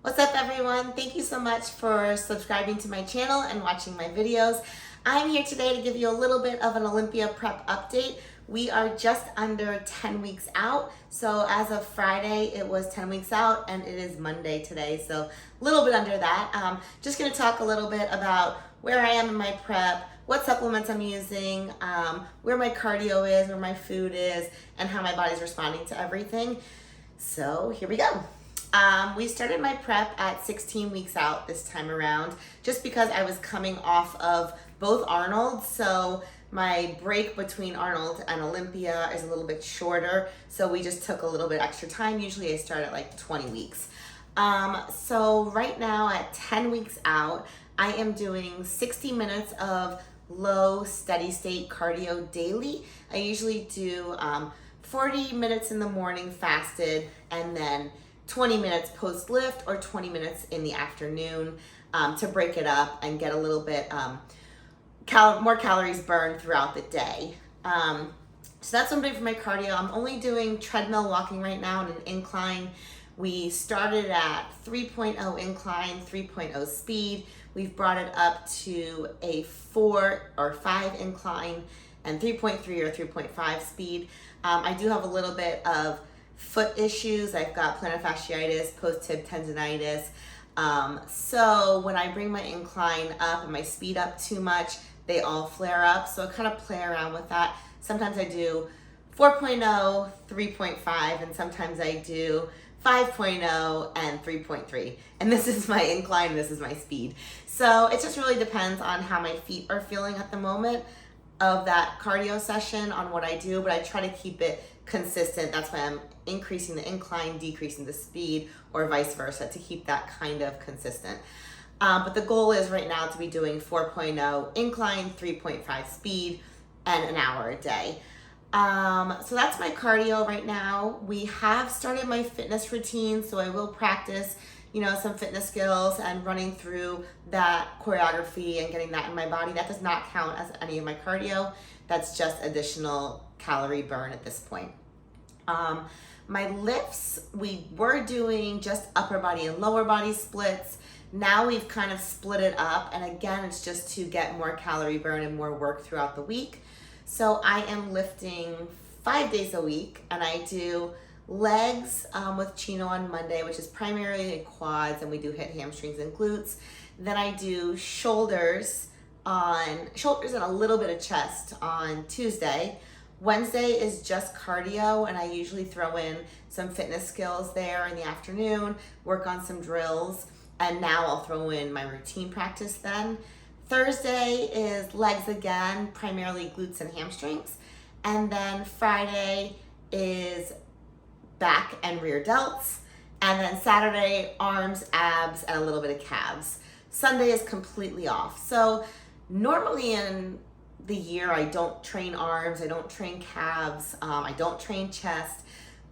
What's up everyone? Thank you so much for subscribing to my channel and watching my videos. I'm here today to give you a little bit of an Olympia prep update. We are just under 10 weeks out. So as of Friday, it was 10 weeks out and it is Monday today. So a little bit under that. Just gonna talk a little bit about where I am in my prep, what supplements I'm using, where my cardio is, where my food is, and how my body's responding to everything. So here we go. We started my prep at 16 weeks out this time around, just because I was coming off of both Arnold. So my break between Arnold and Olympia is a little bit shorter. So we just took a little bit extra time. Usually I start at like 20 weeks. So right now at 10 weeks out, I am doing 60 minutes of low steady state cardio daily. I usually do 40 minutes in the morning fasted, and then 20 minutes post lift or 20 minutes in the afternoon to break it up and get a little bit more calories burned throughout the day. So that's what I'm doing for my cardio. I'm only doing treadmill walking right now on an incline. We started at 3.0 incline, 3.0 speed. We've brought it up to a 4 or 5 incline and 3.3 or 3.5 speed. I do have a little bit of foot issues. I've got plantar fasciitis, post-tib tendonitis. So when I bring my incline up and my speed up too much, they all flare up. So I kind of play around with that. Sometimes I do 4.0, 3.5, and sometimes I do 5.0 and 3.3. And this is my incline, this is my speed. So it just really depends on how my feet are feeling at the moment of that cardio session on what I do, but I try to keep it consistent. That's why I'm increasing the incline, decreasing the speed, or vice versa, to keep that kind of consistent. But the goal is right now to be doing 4.0 incline, 3.5 speed, and an hour a day. So that's my cardio right now. We have started my fitness routine, so I will practice, some fitness skills and running through that choreography and getting that in my body. That does not count as any of my cardio. That's just additional calorie burn at this point. My lifts, we were doing just upper body and lower body splits. Now we've kind of split it up, and again, it's just to get more calorie burn and more work throughout the week. So I am lifting 5 days a week, and I do legs with Chino on Monday, which is primarily quads, and we do hit hamstrings and glutes. Then I do shoulders and a little bit of chest on Tuesday. Wednesday is just cardio, and I usually throw in some fitness skills there in the afternoon, work on some drills, and now I'll throw in my routine practice then. Thursday is legs again, primarily glutes and hamstrings. And then Friday is back and rear delts. And then Saturday, arms, abs, and a little bit of calves. Sunday is completely off. So normally in the year, I don't train arms, I don't train calves, I don't train chest.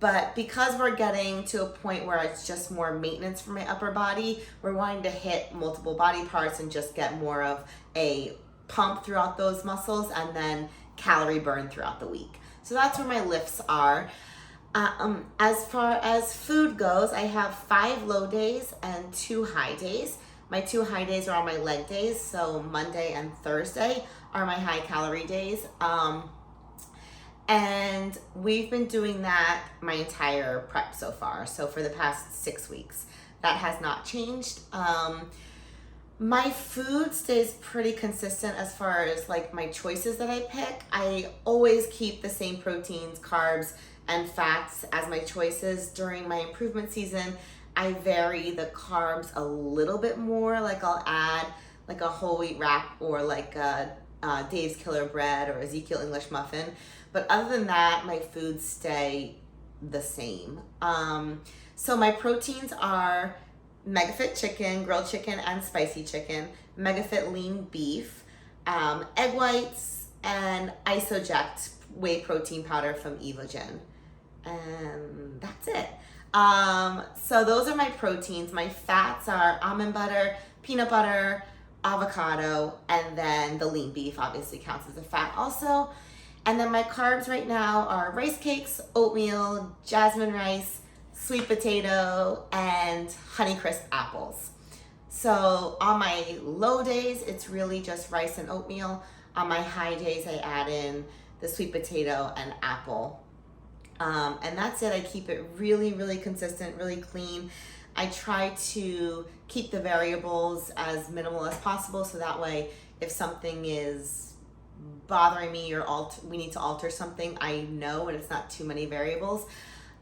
But because we're getting to a point where it's just more maintenance for my upper body, we're wanting to hit multiple body parts and just get more of a pump throughout those muscles and then calorie burn throughout the week. So that's where my lifts are. As far as food goes, I have 5 low days and 2 high days. My 2 high days are on my leg days, so Monday and Thursday are my high calorie days. And we've been doing that my entire prep so far. So for the past 6 weeks, that has not changed. My food stays pretty consistent as far as like my choices that I pick. I always keep the same proteins, carbs, and fats as my choices. During my improvement season, I vary the carbs a little bit more. Like I'll add like a whole wheat wrap or like a Dave's Killer Bread or Ezekiel English muffin. But other than that, my foods stay the same. So my proteins are Megafit chicken, grilled chicken, and spicy chicken, Megafit lean beef, egg whites, and Isoject whey protein powder from EVOGEN. And that's it. So those are my proteins. My fats are almond butter, peanut butter, avocado, and then the lean beef obviously counts as a fat also. And then my carbs right now are rice cakes, oatmeal, jasmine rice, sweet potato, and Honeycrisp apples. So on my low days, it's really just rice and oatmeal. On my high days, I add in the sweet potato and apple. And that's it. I keep it really, really consistent, really clean. I try to keep the variables as minimal as possible, so that way if something is bothering me or we need to alter something, I know, and it's not too many variables.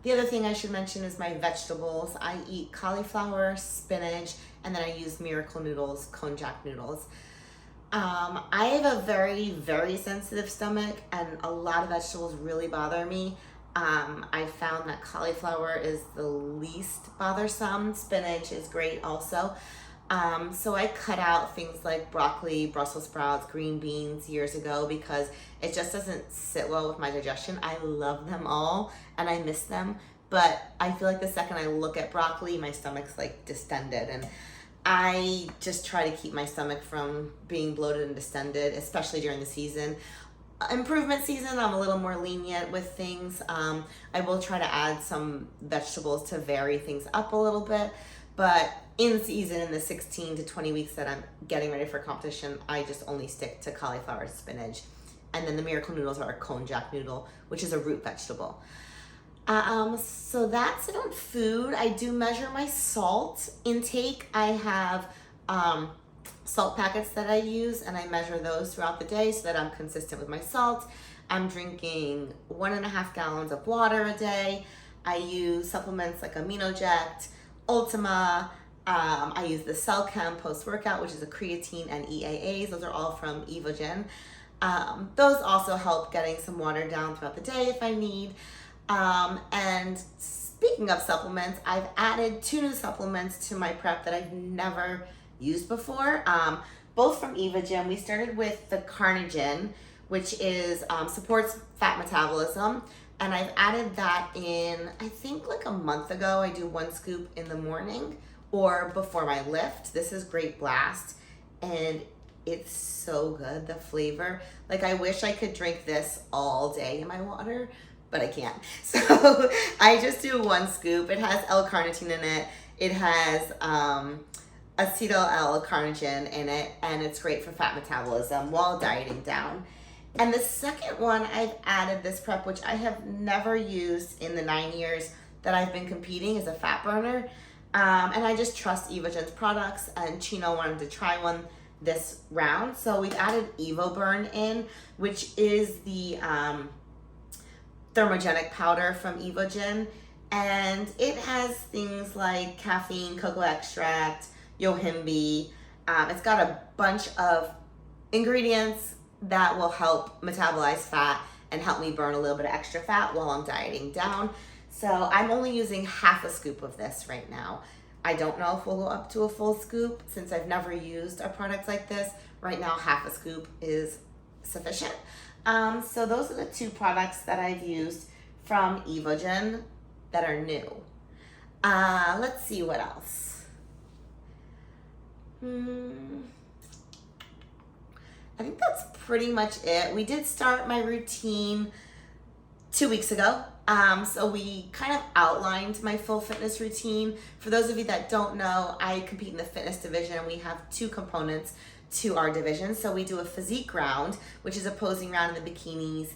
The other thing I should mention is my vegetables. I eat cauliflower, spinach, and then I use Miracle Noodles, Konjac noodles. I have a very, very sensitive stomach, and a lot of vegetables really bother me. I found that cauliflower is the least bothersome. Spinach is great also. So I cut out things like broccoli, Brussels sprouts, green beans years ago because it just doesn't sit well with my digestion. I love them all and I miss them, but I feel like the second I look at broccoli, my stomach's like distended, and I just try to keep my stomach from being bloated and distended, especially during the season. Improvement season, I'm a little more lenient with things. I will try to add some vegetables to vary things up a little bit, but in season, in the 16 to 20 weeks that I'm getting ready for competition, I just only stick to cauliflower, spinach, and then the Miracle Noodles are a Konjac noodle, which is a root vegetable. So that's it on food. I do measure my salt intake. I have salt packets that I use, and I measure those throughout the day so that I'm consistent with my salt. I'm drinking 1.5 gallons of water a day. I use supplements like AminoJect, Ultima. I use the Cell Chem post-workout, which is a creatine and EAAs. Those are all from EVOGEN. Those also help getting some water down throughout the day if I need. And speaking of supplements, I've added 2 new supplements to my prep that I've never used before, both from EVOGEN. We started with the Carnitine, which is supports fat metabolism, and I've added that in, I think like a month ago. I do 1 scoop in the morning or before my lift. This is Great Blast, and it's so good, the flavor. Like, I wish I could drink this all day in my water, but I can't. So I just do 1 scoop. It has L-carnitine in it. It has acetyl L-carnitine in it, and it's great for fat metabolism while dieting down. And the second one I've added this prep, which I have never used in the 9 years that I've been competing, is a fat burner. And I just trust EVOGEN's products, and Chino wanted to try one this round. So we've added EvoBurn in, which is the thermogenic powder from EVOGEN. And it has things like caffeine, cocoa extract, yohimbe. It's got a bunch of ingredients that will help metabolize fat and help me burn a little bit of extra fat while I'm dieting down. So I'm only using half a scoop of this right now. I don't know if we'll go up to a full scoop since I've never used a product like this. Right now, half a scoop is sufficient. So those are the 2 products that I've used from EVOGEN that are new. Let's see what else. I think that's pretty much it. We did start my routine 2 weeks ago. So we kind of outlined my full fitness routine. For those of you that don't know, I compete in the fitness division, and we have 2 components to our division. So we do a physique round, which is a posing round in the bikinis,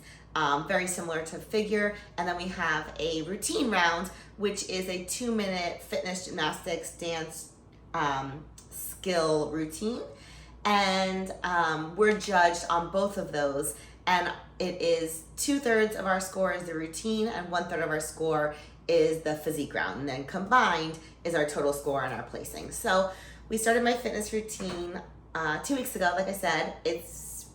very similar to figure. And then we have a routine round, which is a 2-minute fitness, gymnastics, dance, skill routine. And we're judged on both of those. And it is 2/3 of our score is the routine, and 1/3 of our score is the physique round. And then combined is our total score and our placing. So we started my fitness routine 2 weeks ago. Like I said, it's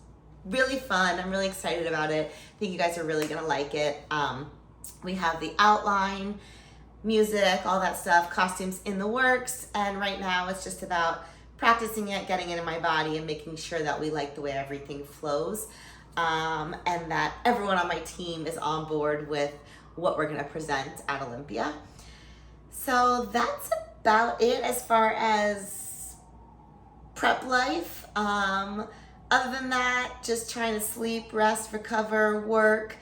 really fun. I'm really excited about it. I think you guys are really gonna like it. We have the outline, music, all that stuff, costumes in the works. And right now it's just about practicing it, getting it in my body, and making sure that we like the way everything flows. And that everyone on my team is on board with what we're gonna present at Olympia. So that's about it as far as prep life. Other than that, just trying to sleep, rest, recover, work,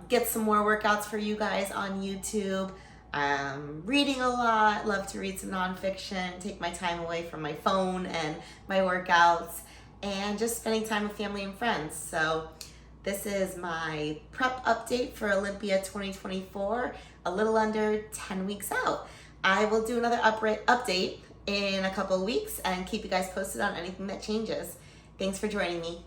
get some more workouts for you guys on YouTube. reading a lot, love to read some nonfiction, take my time away from my phone and my workouts, and just spending time with family and friends. So this is my prep update for Olympia 2024, a little under 10 weeks out. I will do another update in a couple of weeks and keep you guys posted on anything that changes. Thanks for joining me.